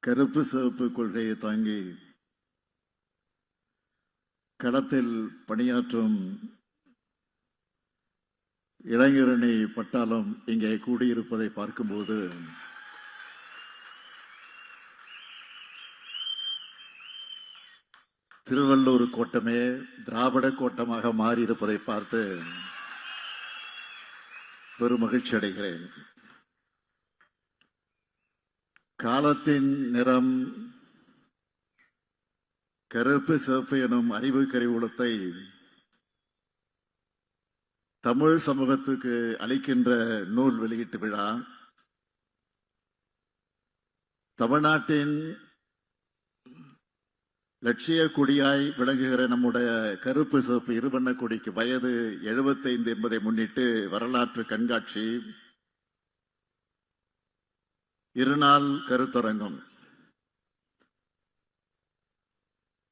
கருப்பு சிவப்பு கொள்கையை தாங்கி களத்தில் பணியாற்றும் இளைஞரணி பட்டாளம் இங்கே கூடியிருப்பதை பார்க்கும்போது திருவள்ளூர் கோட்டமே திராவிட கோட்டமாக மாறியிருப்பதை பார்த்து பெரும் மகிழ்ச்சி அடைகிறேன். காலத்தின் நிறம் கருப்பு சிவப்பு எனும் அறிவு கருவூலத்தை தமிழ் சமூகத்துக்கு அளிக்கின்ற நூல் வெளியீட்டு விழா தமிழ்நாட்டின் லட்சிய கொடியாய் விளங்குகிற நம்முடைய கருப்பு சிவப்பு இருவண்ண கொடிக்கு வயது 75 என்பதை முன்னிட்டு வரலாற்று கண்காட்சி, இருநாள் கருத்தரங்கம்,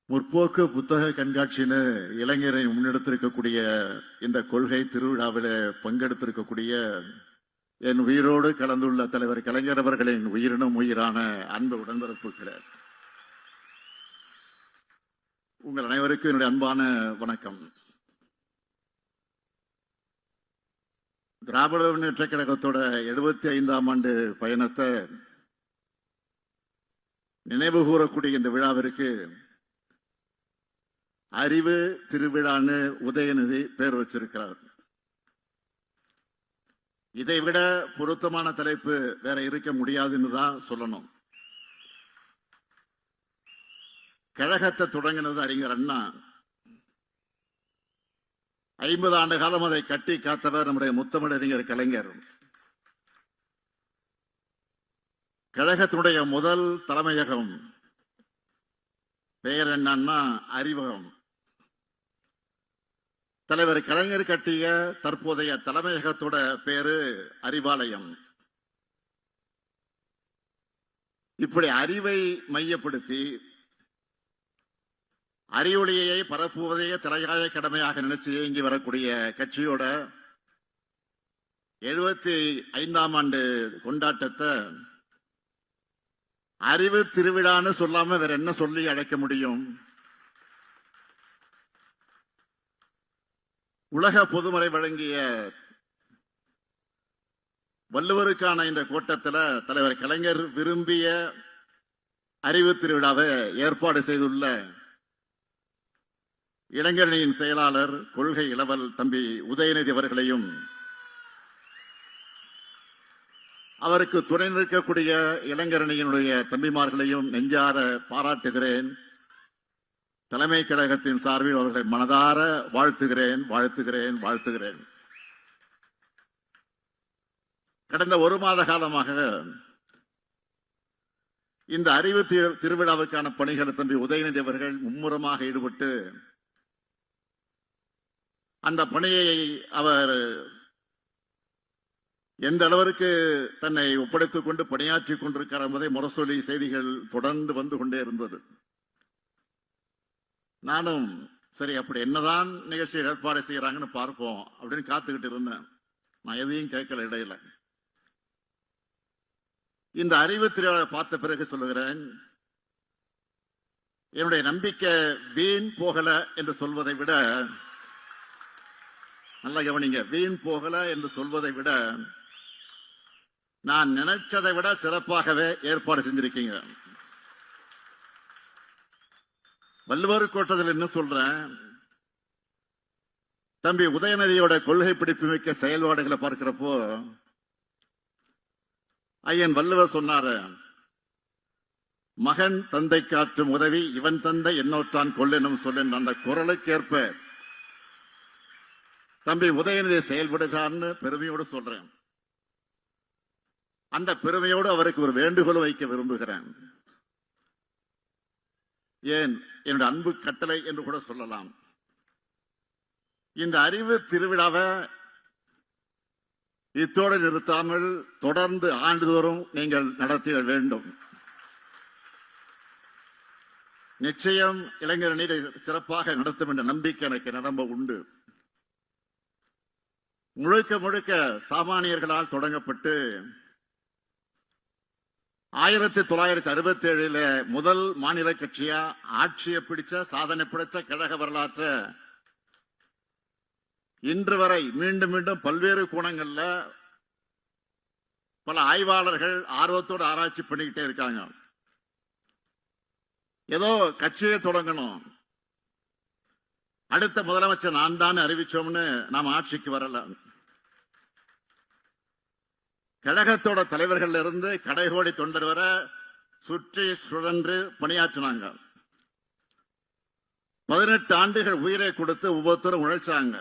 முற்போக்கு புத்தக கண்காட்சின்னு இளைஞரை முன்னெடுத்திருக்கக்கூடிய இந்த கொள்கை திருவிழாவில் பங்கெடுத்திருக்கக்கூடிய என் உயிரோடு கலந்துள்ள தலைவர் கலைஞர் அவர்களின் உயிரினும் உயிரான அன்பு உடன்பிறப்புகளே, உங்கள் அனைவருக்கும் என்னுடைய அன்பான வணக்கம். திராவிட முன்னேற்ற கழகத்தோட 75ஆம் ஆண்டு பயணத்தை நினைவு கூறக்கூடிய இந்த விழாவிற்கு அறிவு திருவிழான்னு உதயநிதி பேர் வச்சிருக்கிறார். இதைவிட பொருத்தமான தலைப்பு வேற இருக்க முடியாதுன்னு தான் சொல்லணும். கழகத்தை தொடங்கினது அறிஞர் அண்ணா. 50 ஆண்டு காலம் அதை கட்டி காத்தவர் நம்முடைய முத்தமிழறிஞர் கலைஞர். கழகத்தினுடைய முதல் தலைமையகம் பெயர் என்னன்னா அறிவகம். தலைவர் கலைஞர் கட்டிய தற்போதைய தலைமையகத்தோட பேரு அறிவாலயம். இப்படி அறிவை மையப்படுத்தி அறிவொளியை பரப்புவதையே தலையாய கடமையாக நினைச்சு இயங்கி வரக்கூடிய கட்சியோட 75ஆம் ஆண்டு கொண்டாட்டத்தை அறிவு திருவிழான்னு சொல்லாம வேற என்ன சொல்லி அழைக்க முடியும்? உலக பொதுமறை வழங்கிய வள்ளுவருக்கான இந்த கூட்டத்தில் தலைவர் கலைஞர் விரும்பிய அறிவு திருவிழாவை ஏற்பாடு செய்துள்ள இளைஞரணியின் செயலாளர் கொள்கை இளவல் தம்பி உதயநிதி அவர்களையும் அவருக்கு துணை நிற்கக்கூடிய இளைஞரணியினுடைய தம்பிமார்களையும் நெஞ்சார பாராட்டுகிறேன். தலைமை கழகத்தின் சார்பில் அவர்களை மனதார வாழ்த்துகிறேன். கடந்த 1 மாத காலமாக இந்த அறிவு திருவிழாவுக்கான பணிகளை தம்பி உதயநிதி அவர்கள் மும்முரமாக ஈடுபட்டு அந்த பணியை அவர் எந்த அளவிற்கு தன்னை ஒப்படைத்துக் கொண்டு பணியாற்றிக் கொண்டிருக்கிறார் என்பதை முரசொலி செய்திகள் தொடர்ந்து வந்து கொண்டே இருந்தது. நானும் சரி அப்படி என்னதான் நிகழ்ச்சி ஏற்பாடு செய்யறாங்கன்னு பார்ப்போம் அப்படின்னு காத்துக்கிட்டு இருந்தேன். நான் எதையும் கேட்கல இடையில. இந்த அறிவு திருவிழா பார்த்த பிறகு சொல்லுகிறேன், என்னுடைய நம்பிக்கை வீண் போகல என்று சொல்வதை விட, நல்லா கவனிங்க, வீண் போகல என்று சொல்வதை விட நான் நினைச்சதை விட சிறப்பாகவே ஏற்பாடு செஞ்சிருக்கீங்க. வள்ளுவர் கோட்டத்தில் என்ன சொல்றேன், தம்பி உதயநிதியோட கொள்கை பிடிப்பு மிக்க செயல்பாடுகளை பார்க்கிறப்போ ஐயன் வள்ளுவர் சொன்னாரு, மகன் தந்தை காற்றும் உதவி இவன் தந்தை என்னோற்றான் கொள்ளெனும் சொல்ல அந்த குரலுக்கேற்ப தம்பி உதயநிதி செயல்படுகிறான்னு பெருமையோடு சொல்றேன். அந்த பெருமையோடு அவருக்கு ஒரு வேண்டுகோள் வைக்க விரும்புகிறேன். ஏன் என்னுடைய அன்பு கட்டளை என்று கூட சொல்லலாம். இந்த அறிவு திருவிழாவை இத்தோடு நிறுத்தாமல் தொடர்ந்து ஆண்டுதோறும் நீங்கள் நடத்திட வேண்டும். நிச்சயம் இளைஞரணி சிறப்பாக நடத்தும் என்ற நம்பிக்கை எனக்கு நிரம்ப உண்டு. முழுக்க முழுக்க சாமானியர்களால் தொடங்கப்பட்டு 1967 முதல் மாநில கட்சியா ஆட்சியை பிடிச்ச சாதனை பிடிச்ச கழக வரலாற்று இன்று வரை மீண்டும் மீண்டும் பல்வேறு கோணங்கள்ல பல ஆய்வாளர்கள் ஆர்வத்தோடு ஆராய்ச்சி பண்ணிக்கிட்டே இருக்காங்க. ஏதோ கட்சியை தொடங்கணும், அடுத்த முதலமைச்சர் நான் தான் அறிவிச்சோம்னு நாம் ஆட்சிக்கு வரல. கழகத்தோட தலைவர்கள் இருந்து கடைகோடி தொண்டர் வர சுற்றி சுழன்று பணியாற்றினாங்க. 18 ஆண்டுகள் உயிரை கொடுத்து ஒவ்வொருத்தரும் உழைச்சாங்க.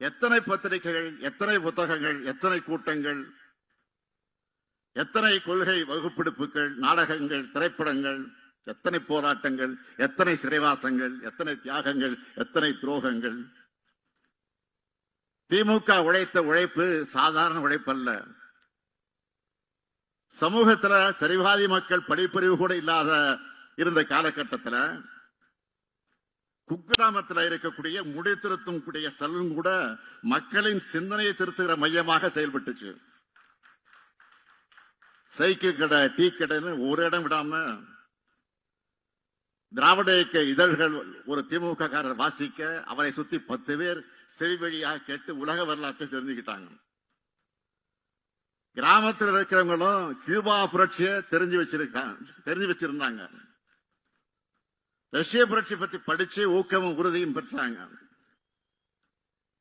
எத்தனை பத்திரிகைகள், எத்தனை புத்தகங்கள், எத்தனை கூட்டங்கள், எத்தனை கொள்கை வகுப்பெடுப்புகள், நாடகங்கள், திரைப்படங்கள், எத்தனை போராட்டங்கள், எத்தனை சிறைவாசங்கள், எத்தனை தியாகங்கள், எத்தனை துரோகங்கள். திமுக உழைத்த உழைப்பு சாதாரண உழைப்பல்ல. சமூகத்துல சரிவாதி மக்கள் படிப்பறிவு கூட இல்லாத இருந்த காலகட்டத்தில் குக்கிராமத்தில் இருக்கக்கூடிய முடி திருத்தும் கூடிய சலூன் கூட மக்களின் சிந்தனையை திருத்துகிற மையமாக செயல்பட்டுச்சு. சைக்கிள் கடை, டீ கடைன்னு ஒரு இடம் விடாம திராவிட இயக்க இதழ்கள் ஒரு திமுக காரர் வாசிக்க அவரை சுத்தி 10 பேர் செவி வழியாக கேட்டு உலக வரலாற்றை தெரிஞ்சுக்கிட்டாங்க. கிராமத்தில் இருக்கிறவங்களும் கியூபா புரட்சியை தெரிஞ்சு வச்சிருந்தாங்க. ரஷ்ய புரட்சி பத்தி படிச்சு ஊக்கமும் உறுதியும் பெற்றாங்க.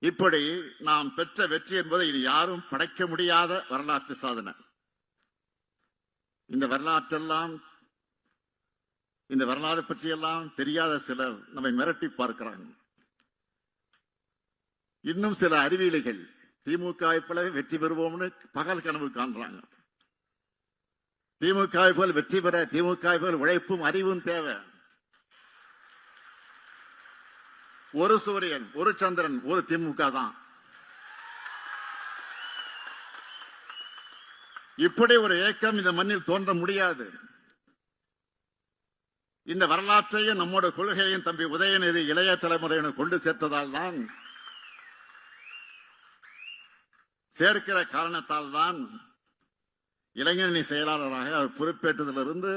இப்படி நாம் பெற்ற வெற்றி என்பதை இனி யாரும் படைக்க முடியாத வரலாற்று சாதனை. இந்த வரலாறு பற்றியெல்லாம் தெரியாத சிலர் நம்மை மிரட்டி பார்க்கிறாங்க. இன்னும் சில அறிவியலிகள் திமுக போல வெற்றி பெறுவோம்னு பகல் கனவு காண்றாங்க. திமுக போல் வெற்றி பெற திமுக போல் உழைப்பும் அறிவும் தேவை. ஒரு சூரியன், ஒரு சந்திரன், ஒரு திமுக தான். இப்படி ஒரு இயக்கம் இந்த மண்ணில் தோன்ற முடியாது. இந்த வரலாற்றையும் நம்மோட கொள்கையும் தம்பி உதயநிதி இளைய தலைமுறையினர் கொண்டு சேர்த்ததால் தான், சேர்க்கிற காரணத்தால் தான் இளைஞரணி செயலாளராக அவர் பொறுப்பேற்றதிலிருந்து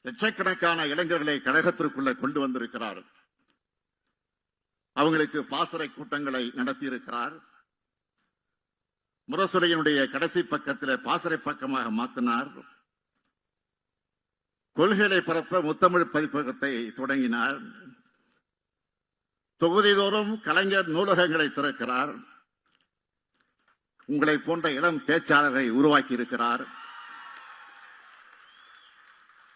லட்சக்கணக்கான இளைஞர்களை கழகத்திற்குள்ள கொண்டு வந்திருக்கிறார். அவங்களுக்கு பாசறை கூட்டங்களை நடத்தி இருக்கிறார். முரசொலியினுடைய கடைசி பக்கத்தில் பாசறை பக்கமாக மாற்றினார். கொள்கைகளை பரப்ப முத்தமிழ் பதிப்பகத்தை தொடங்கினார். தொகுதிதோறும் கலைஞர் நூலகங்களை திறக்கிறார். உங்களை போன்ற இளம் பேச்சாளரை உருவாக்கி இருக்கிறார்.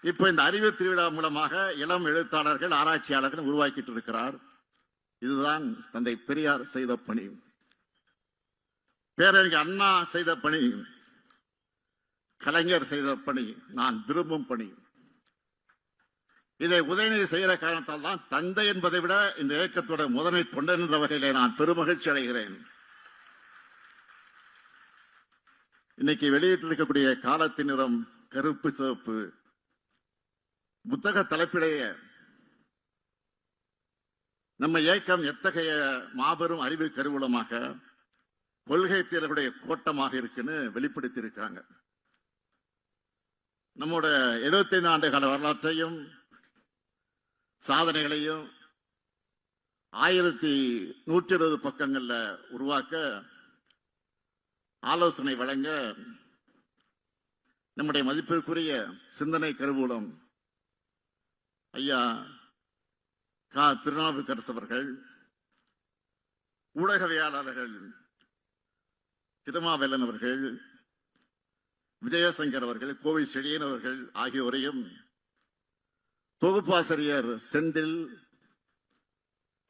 இப்ப இந்த அறிவு திருவிழா மூலமாக இளம் எழுத்தாளர்கள், ஆராய்ச்சியாளர்கள் உருவாக்கிட்டு இருக்கிறார். இதுதான் தந்தை பெரியார் செய்த பணி, பேரறிஞர் அண்ணா செய்த பணி, கலைஞர் செய்த பணி, நான் விரும்பும் பணி. இதை உதயநிதி செய்கிற காரணத்தால் தான் தந்தை என்பதை விட இந்த இயக்கத்தோட முதன்மை தொண்டன் என்ற வகையிலே நான் பெருமகிழ்ச்சி அடைகிறேன். இன்னைக்கு வெளியிட்டிருக்கக்கூடிய காலத்தின் நிறம் கருப்பு சிவப்பு புத்தக தலைப்பிலேயே நம்ம இயக்கம் எத்தகைய மாபெரும் அறிவு கருவூலமாக, கொள்கை தேர்வுடைய கோட்டமாக இருக்குன்னு வெளிப்படுத்தி இருக்காங்க. நம்மோட 75 ஆண்டு கால வரலாற்றையும் சாதனைகளையும் 1120 பக்கங்கள்ல உருவாக்க ஆலோசனை வழங்க நம்முடைய மதிப்பிற்குரிய சிந்தனை கருவூலம் ஐயா கா. திருநாவுக்கரசு அவர்கள், ஊடகவியலாளர்கள் திருமாவேலன் அவர்கள், விஜயசங்கர் அவர்கள், கோவை செழியன் அவர்கள் ஆகியோரையும், தொகுப்பாசிரியர் செந்தில்,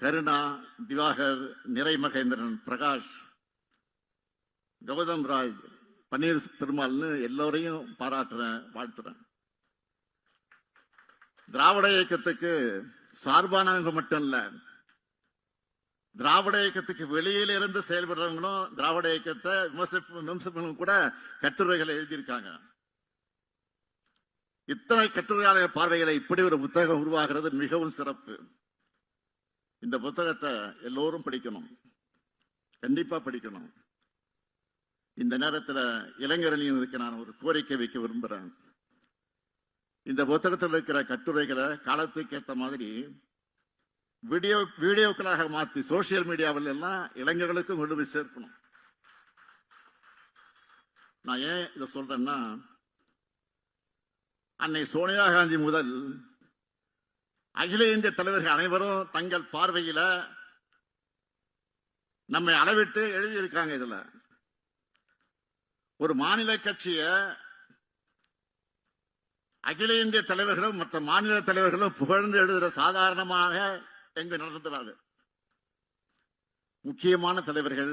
கருணா, திவாகர், நிறைமகேந்திரன், பிரகாஷ், கௌதம் ராஜ், பன்னீர் பெருமாள்னு எல்லோரையும் பாராட்டுறேன், வாழ்த்துறேன். திராவிட இயக்கத்துக்கு சார்பானவங்க மட்டும் இல்ல, திராவிட இயக்கத்துக்கு வெளியில இருந்து செயல்படுறவங்களும் திராவிட இயக்கத்தை விமர்சிப்பவங்களும் கூட கட்டுரைகளை எழுதியிருக்காங்க. இத்தனை கட்டுரையாளர் பார்வைகளை இப்படி ஒரு புத்தகம் உருவாகிறது மிகவும் சிறப்பு. இந்த புத்தகத்தை எல்லோரும் படிக்கணும், கண்டிப்பா படிக்கணும். இந்த நேரத்தில் இளைஞரணியினருக்கு நான் ஒரு கோரிக்கை வைக்க விரும்புகிறேன். இந்த புத்தகத்தில் இருக்கிற கட்டுரைகளை காலத்துக்கு ஏற்ற மாதிரி வீடியோக்களாக மாற்றி சோசியல் மீடியாவில் எல்லாம் இளைஞர்களுக்கும் கொண்டு போய் சேர்க்கணும். நான் ஏன் இதை சொல்றேன்னா, அன்னை சோனியா காந்தி முதல் அகில இந்திய தலைவர்கள் அனைவரும் தங்கள் பார்வையில நம்மை அளவிட்டு எழுதியிருக்காங்க. இதுல ஒரு மாநில கட்சிய அகில இந்திய தலைவர்களும் மற்ற மாநில தலைவர்களும் புகழ்ந்து எழுதுகிற சாதாரணமாக எங்க நடந்துறாரு. முக்கியமான தலைவர்கள்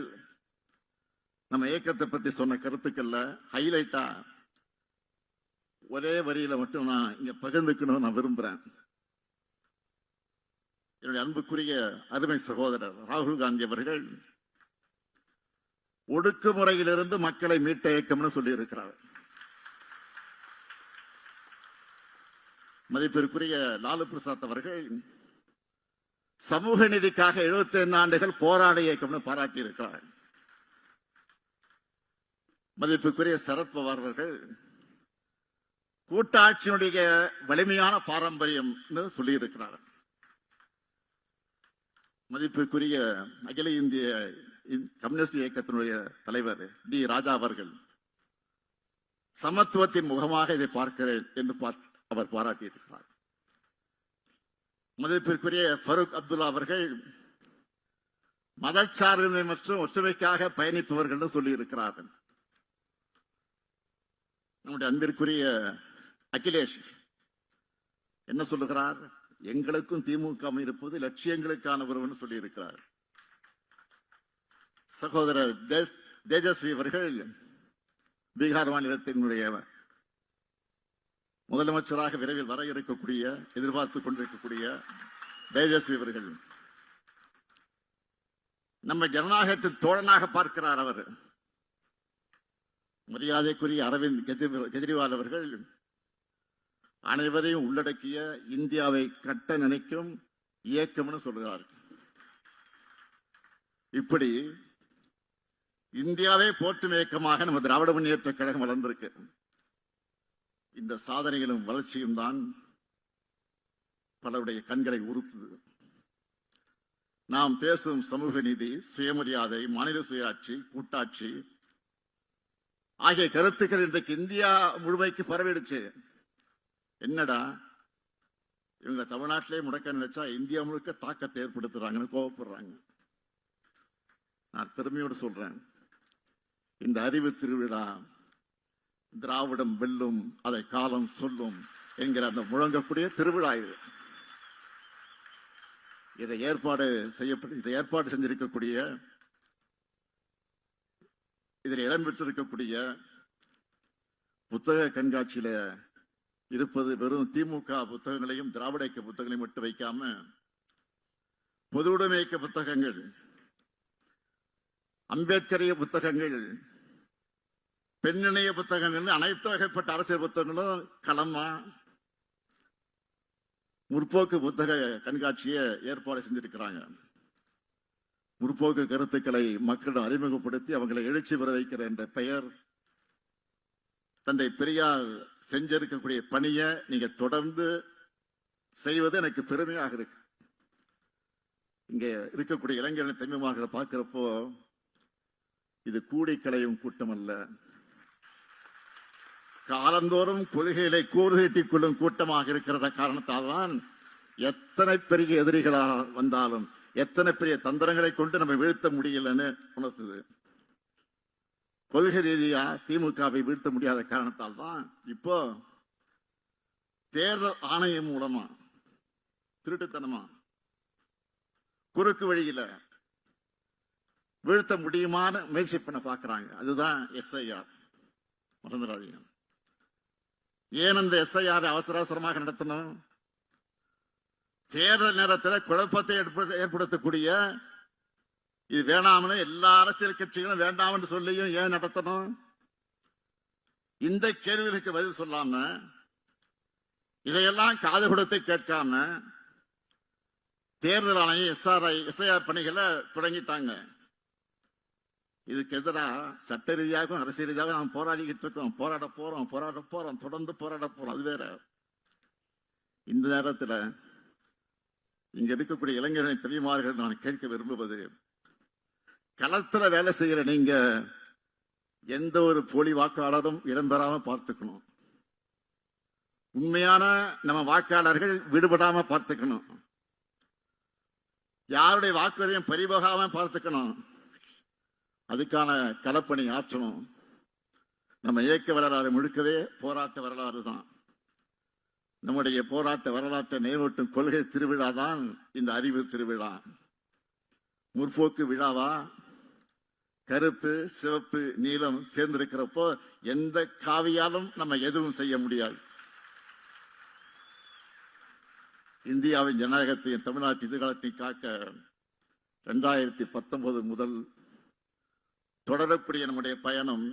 நம்ம இயக்கத்தை பத்தி சொன்ன கருத்துக்கள்ல ஹைலைட்டா ஒரே வரியில மட்டும் நான் இங்க பகிர்ந்துக்கணும் நான் விரும்புறேன். என்னுடைய அன்புக்குரிய அருமை சகோதரர் ராகுல் காந்தி அவர்கள் ஒடுக்குமுறையிலிருந்து மக்களை மீட்ட இயக்கம்னு சொல்லி இருக்கிறார். மதிப்பிற்குரிய லாலு பிரசாத் அவர்கள் சமூக நீதிக்காக 75 ஆண்டுகள் போராடிய இயக்கம்னு பாராட்டி இருக்கிறார். மதிப்புக்குரிய சரத்பவார் அவர்கள் கூட்டாட்சியினுடைய வலிமையான பாரம்பரியம் சொல்லி இருக்கிறார். மதிப்புக்குரிய அகில இந்திய கம்யூனிஸ்ட் இயக்கத்தினுடைய தலைவர் டி ராஜா அவர்கள் சமத்துவத்தின் முகமாக இதை பார்க்கிறேன் என்று அவர் பாராட்டியிருக்கிறார். மதிப்பிற்குரிய ஃபரூக் அப்துல்லா அவர்கள் மதச்சார்பின்மை மற்றும் ஒற்றுமைக்காக பயணிப்பவர்கள் சொல்லி இருக்கிறார்கள். நம்முடைய அன்பிற்குரிய அகிலேஷ் என்ன சொல்லுகிறார்? எங்களுக்கும் திமுக இருப்பது லட்சியங்களுக்கான ஒருவன் சொல்லி இருக்கிறார். சகோதரர் தேஜஸ்வி அவர்கள் பீகார் மாநிலத்தினுடைய முதலமைச்சராக விரைவில் வர இருக்கக்கூடிய எதிர்பார்த்துக் கொண்டிருக்கக்கூடிய தேஜஸ்வி அவர்கள் நம்ம ஜனநாயகத்தின் தோழனாக பார்க்கிறார். அவர் மரியாதைக்குரிய அரவிந்த் கெஜ்ரிவால் அவர்கள் அனைவரையும் உள்ளடக்கிய இந்தியாவை கட்ட நினைக்கும் இயக்கம்னு சொல்கிறார். இப்படி இந்தியாவை போற்றும் இயக்கமாக நம்ம திராவிட முன்னேற்ற கழகம் வளர்ந்திருக்கு. இந்த சாதனைகளும் வளர்ச்சியும் தான் பலருடைய கண்களை உறுத்துது. நாம் பேசும் சமூக நீதி, சுயமரியாதை, மாநில சுயாட்சி, கூட்டாட்சி ஆகிய கருத்துக்கள் இன்றைக்கு இந்தியா முழுமைக்கு பரவிடுச்சு. என்னடா இவங்க தமிழ்நாட்டிலே முடக்க நினைச்சா இந்தியா முழுக்க தாக்கத்தை ஏற்படுத்துறாங்கன்னு கோபப்படுறாங்க. நான் பெருமையோடு சொல்றேன், இந்த அறிவு திருவிழா திராவிடம் வெல்லும், அதை காலம் சொல்லும் என்கிற அந்த முழங்கக்கூடிய திருவிழா இது. இதை ஏற்பாடு செஞ்சிருக்கக்கூடிய, இதில் இடம்பெற்றிருக்கக்கூடிய புத்தக கண்காட்சியில இருப்பது வெறும் திமுக புத்தகங்களையும் திராவிட இயக்க புத்தகங்களையும் மட்டும் வைக்காம பொதுவுடைமை இயக்க புத்தகங்கள், அம்பேத்கரிய புத்தகங்கள், பெண்ணிணைய புத்தகங்கள், அனைத்து வகைப்பட்ட அரசியல் புத்தகங்களும் களமா முற்போக்கு புத்தக கண்காட்சியை ஏற்பாடு செஞ்சிருக்கிறாங்க. முற்போக்கு கருத்துக்களை மக்களிடம் அறிமுகப்படுத்தி அவங்களை எழுச்சி பெற வைக்கிற என்ற பெயர் தந்தை பெரியார் செஞ்சிருக்கக்கூடிய பணியை நீங்க தொடர்ந்து செய்வது எனக்கு பெருமையாக இருக்கு. இங்க இருக்கக்கூடிய இளைஞர்கள் தமிழ்மார்களை பார்க்கிறப்போ இது கூடி களையும் கூட்டம் அல்ல, காலந்தோறும் கொள்கைகளை கூறுகட்டிக் கொள்ளும் கூட்டமாக இருக்கிறத காரணத்தால் தான் எத்தனை பெரிய எதிரிகளாக வந்தாலும் எத்தனை பெரிய தந்திரங்களை கொண்டு நம்ம வீழ்த்த முடியலன்னு உணர்த்துது. கொள்கை ரீதியா திமுகவை வீழ்த்த முடியாத காரணத்தால் தான் இப்போ தேர்தல் ஆணையம் மூலமா திருட்டுத்தனமா குறுக்கு வழியில வீழ்த்த முடியுமான முயற்சி பண்ண பாக்குறாங்க. அதுதான் SIR. மறந்துடாதீங்க. ஏன் அந்த SIR அவசர அவசரமாக நடத்தணும்? தேர்தல் நேரத்தில் குழப்பத்தை ஏற்படுத்தக்கூடிய இது வேணாம்னு எல்லா அரசியல் கட்சிகளும் வேண்டாம்னு சொல்லியும் ஏன் நடத்தணும்? இந்த கேள்விகளுக்கு பதில் சொல்லாம, இதையெல்லாம் காது கொடுத்து கேட்காம தேர்தல் ஆணையம் SIR பணிகளை தொடங்கிட்டாங்க. இதுக்கு எதிராக சட்ட ரீதியாகவும் அரசியல் ரீதியாகவும் நாம் போராடிக்கிட்டு இருக்கோம், போராட போறோம், தொடர்ந்து போராட போறோம். அது வேற. இந்த நேரத்தில் இங்க இருக்கக்கூடிய இளைஞர்களின் பெரியமார்கள் நான் கேட்க விரும்புவது, களத்துல வேலை செய்கிற நீங்க எந்த ஒரு போலி வாக்காளரும் இடம்பெறாம பார்த்துக்கணும். உண்மையான நம்ம வாக்காளர்கள் விடுபடாம பார்த்துக்கணும். யாருடைய வாக்குறையும் பறிபோகாம பார்த்துக்கணும். அதுக்கான களப்பணி ஆற்றணும். நம்ம இயக்க வரலாறு முழுக்கவே போராட்ட வரலாறு தான். நம்முடைய போராட்ட வரலாற்றை நினைவூட்டும் கொள்கை திருவிழா தான் இந்த அறிவு திருவிழா. முற்போக்கு விழாவா? கருப்பு, சிவப்பு, நீலம் சேர்ந்திருக்கிறப்போ எந்த காவியாலும் நம்ம எதுவும் செய்ய முடியாது. இந்தியாவின் ஜனநாயகத்தையும் தமிழ்நாட்டு எதிர்காலத்தையும் காக்க 2019 முதல் தொடரக்கூடிய நம்முடைய பயணம்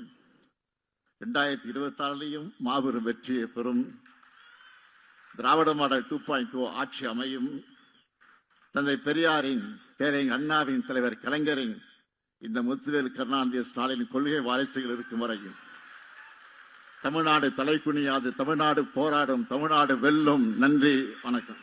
2026 மாபெரும் வெற்றியை பெறும். திராவிட மாடல் 2.0 ஆட்சி அமையும். தந்தை பெரியாரின், பேரறிஞர் அண்ணாவின், தலைவர் கலைஞரின், இந்த முத்துவேல் கருணாநிதி ஸ்டாலின் கொள்கை வாரிசுகள் இருக்கும் வரையும் தமிழ்நாடு தலை குனியாது, தமிழ்நாடு போராடும், தமிழ்நாடு வெல்லும். நன்றி, வணக்கம்.